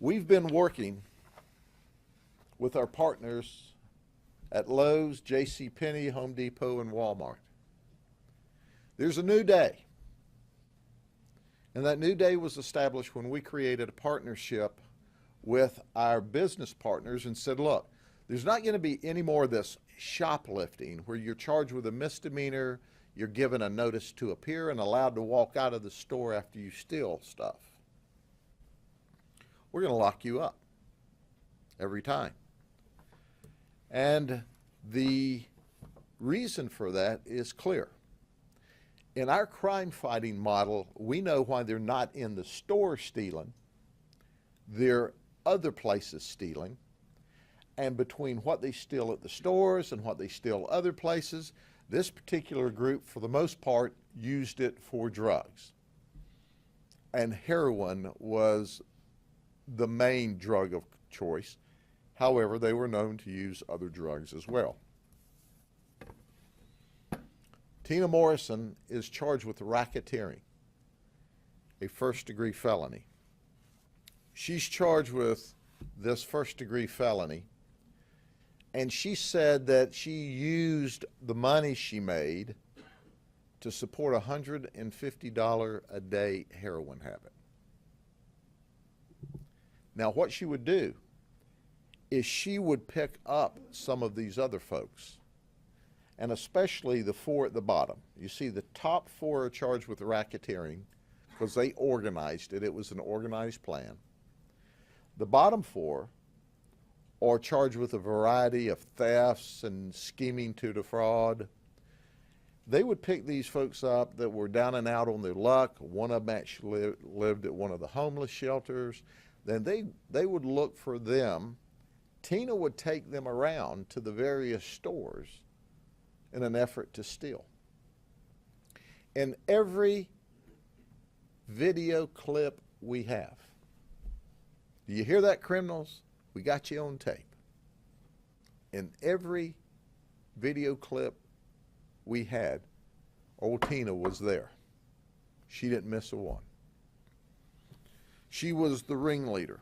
We've been working with our partners at Lowe's, JCPenney, Home Depot, and Walmart. There's a new day. And that new day was established when we created a partnership with our business partners and said, look, there's not going to be any more of this shoplifting where you're charged with a misdemeanor, you're given a notice to appear and allowed to walk out of the store after you steal stuff. We're going to lock you up every time. And the reason for that is clear. In our crime fighting model, we know why they're not in the store stealing. They're other places stealing. And between what they steal at the stores and what they steal other places, this particular group, for the most part, used it for drugs. And heroin was the main drug of choice. However, they were known to use other drugs as well. Tina Morrison is charged with racketeering, a first-degree felony. She's charged with this first-degree felony, and she said that she used the money she made to support a $150 a day heroin habit. Now, what she would do is she would pick up some of these other folks, and especially the four at the bottom. You see, the top four are charged with racketeering because they organized it. It was an organized plan. The bottom four are charged with a variety of thefts and scheming to defraud. They would pick these folks up that were down and out on their luck. One of them actually lived at one of the homeless shelters. Then they would look for them. Tina would take them around to the various stores in an effort to steal. In every video clip we have, do you hear that, criminals? We got you on tape. In every video clip we had, old Tina was there. She didn't miss a one. She was the ringleader.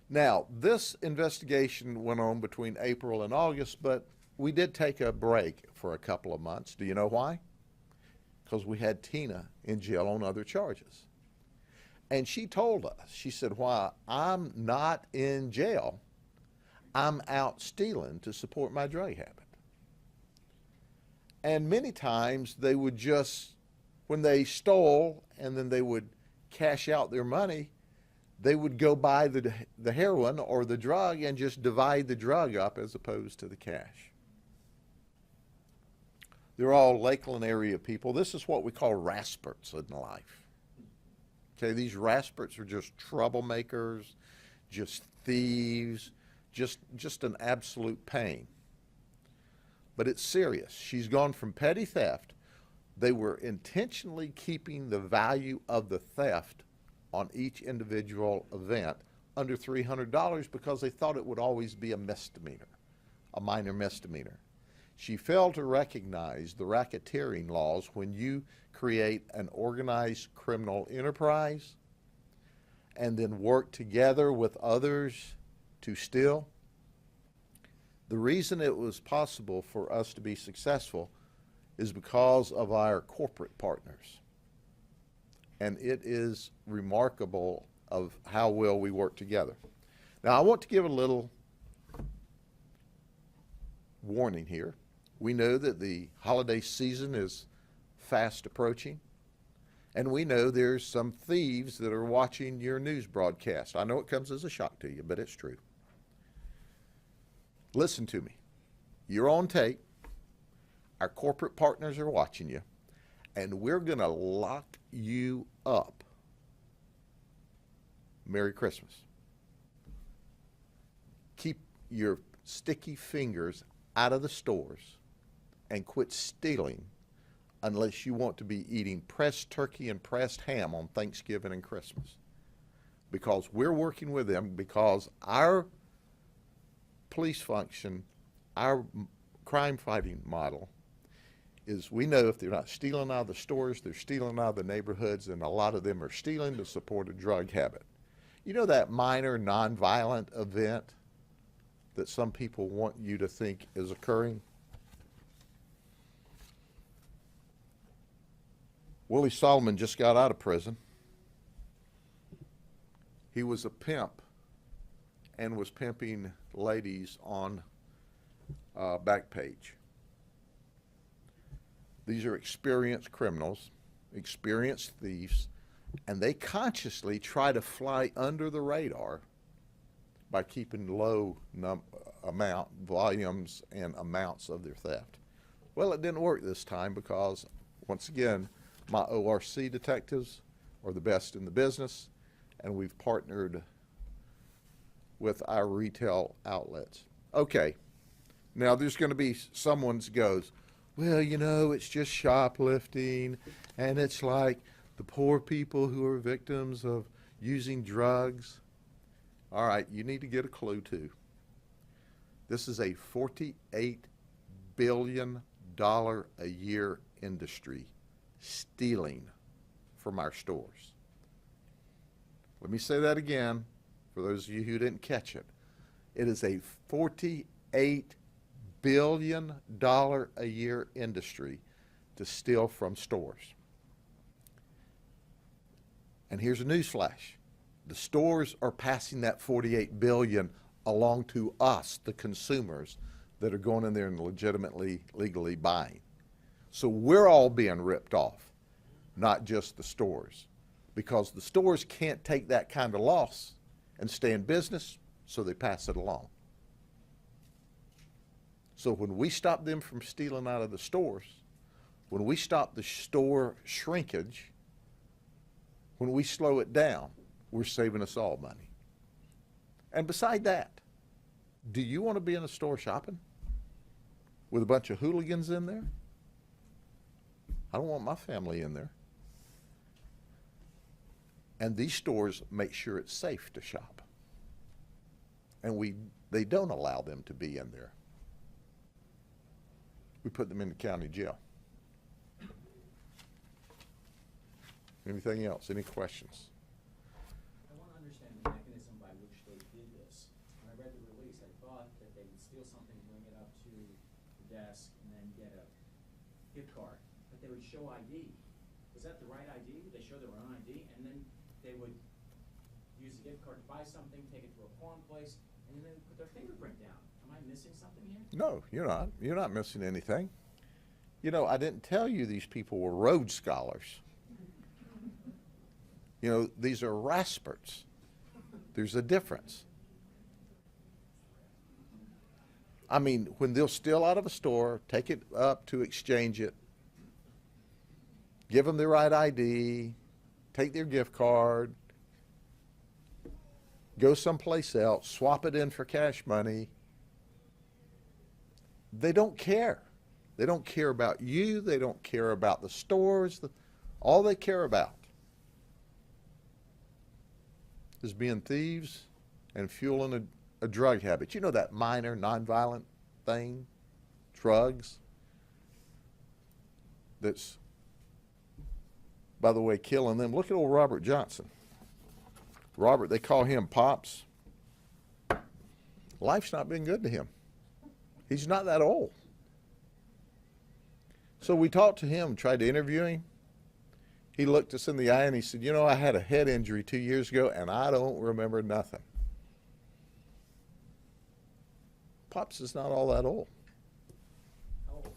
Now, this investigation went on between April and August, but we did take a break for a couple of months. Do you know why? Because we had Tina in jail on other charges. And she told us, she said, while I'm not in jail, I'm out stealing to support my drug habit. And many times they would just, when they stole and then they would cash out their money, they would go buy the heroin or the drug and just divide the drug up as opposed to the cash. They're all Lakeland area people. This is what we call rasperts in life. Okay, these rasperts are just troublemakers, just thieves, just an absolute pain. But it's serious. She's gone from petty theft. They were intentionally keeping the value of the theft on each individual event under $300 because they thought it would always be a misdemeanor, a minor misdemeanor. She failed to recognize the racketeering laws when you create an organized criminal enterprise and then work together with others to steal. The reason it was possible for us to be successful is because of our corporate partners. And it is remarkable of how well we work together. Now, I want to give a little warning here. We know that the holiday season is fast approaching, and we know there's some thieves that are watching your news broadcast. I know it comes as a shock to you, but it's true. Listen to me. You're on tape. Our corporate partners are watching you, and we're going to lock you up. Merry Christmas. Keep your sticky fingers out of the stores and quit stealing unless you want to be eating pressed turkey and pressed ham on Thanksgiving and Christmas. Because we're working with them, because our police function, our crime fighting model is we know if they're not stealing out of the stores, they're stealing out of the neighborhoods, and a lot of them are stealing to support a drug habit. You know that minor nonviolent event that some people want you to think is occurring? Willie Solomon just got out of prison. He was a pimp and was pimping ladies on Backpage. These are experienced criminals, experienced thieves, and they consciously try to fly under the radar by keeping low volumes and amounts of their theft. Well, it didn't work this time because, once again, my ORC detectives are the best in the business, and we've partnered with our retail outlets. Okay, now there's going to be someone that goes, well, you know, it's just shoplifting, and it's like the poor people who are victims of using drugs. All right, you need to get a clue too. This is a $48 billion a year industry, stealing from our stores. Let me say that again for those of you who didn't catch it. It is a $48 billion a year industry to steal from stores. And here's a newsflash. The stores are passing that $48 billion along to us, the consumers, that are going in there and legitimately, legally buying. So we're all being ripped off, not just the stores, because the stores can't take that kind of loss and stay in business, so they pass it along. So when we stop them from stealing out of the stores, when we stop the store shrinkage, when we slow it down, we're saving us all money. And beside that, do you want to be in a store shopping with a bunch of hooligans in there? I don't want my family in there. And these stores make sure it's safe to shop. And they don't allow them to be in there. We put them in the county jail. Anything else? Any questions? I want to understand the mechanism by which they did this. When I read the release, I thought that they would steal something, bring it up to the desk, and then get a gift card. But they would show ID. Was that the right ID? Would they show their own ID? And then they would use the gift card to buy something, take it to a pawn place, and then put their fingerprint down. Am I missing something here? No, you're not. You're not missing anything. You know, I didn't tell you these people were Rhodes Scholars. You know, these are Rasperts. There's a difference. I mean, when they'll steal out of a store, take it up to exchange it, give them the right ID, take their gift card, go someplace else, swap it in for cash money. They don't care. They don't care about you. They don't care about the stores. All they care about is being thieves and fueling a drug habit. You know that minor, nonviolent thing, drugs, that's, by the way, killing them. Look at old Robert Johnson. Robert, they call him Pops. Life's not been good to him. He's not that old. So we talked to him, tried to interview him. He looked us in the eye and he said, you know, I had a head injury 2 years ago and I don't remember nothing. Pops is not all that old. How old?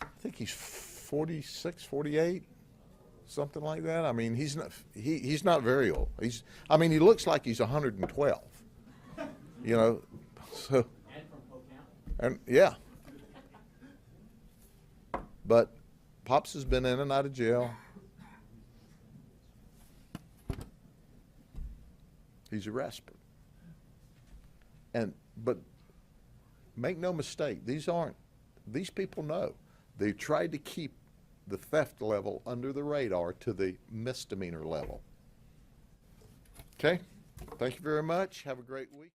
I think he's 46, 48, something like that. I mean, he's not very old. I mean, he looks like he's 112. You know, so. And from Polk County. And yeah. But Pops has been in and out of jail. He's arrested. But make no mistake, these people know. They tried to keep the theft level under the radar to the misdemeanor level. Okay? Thank you very much. Have a great week.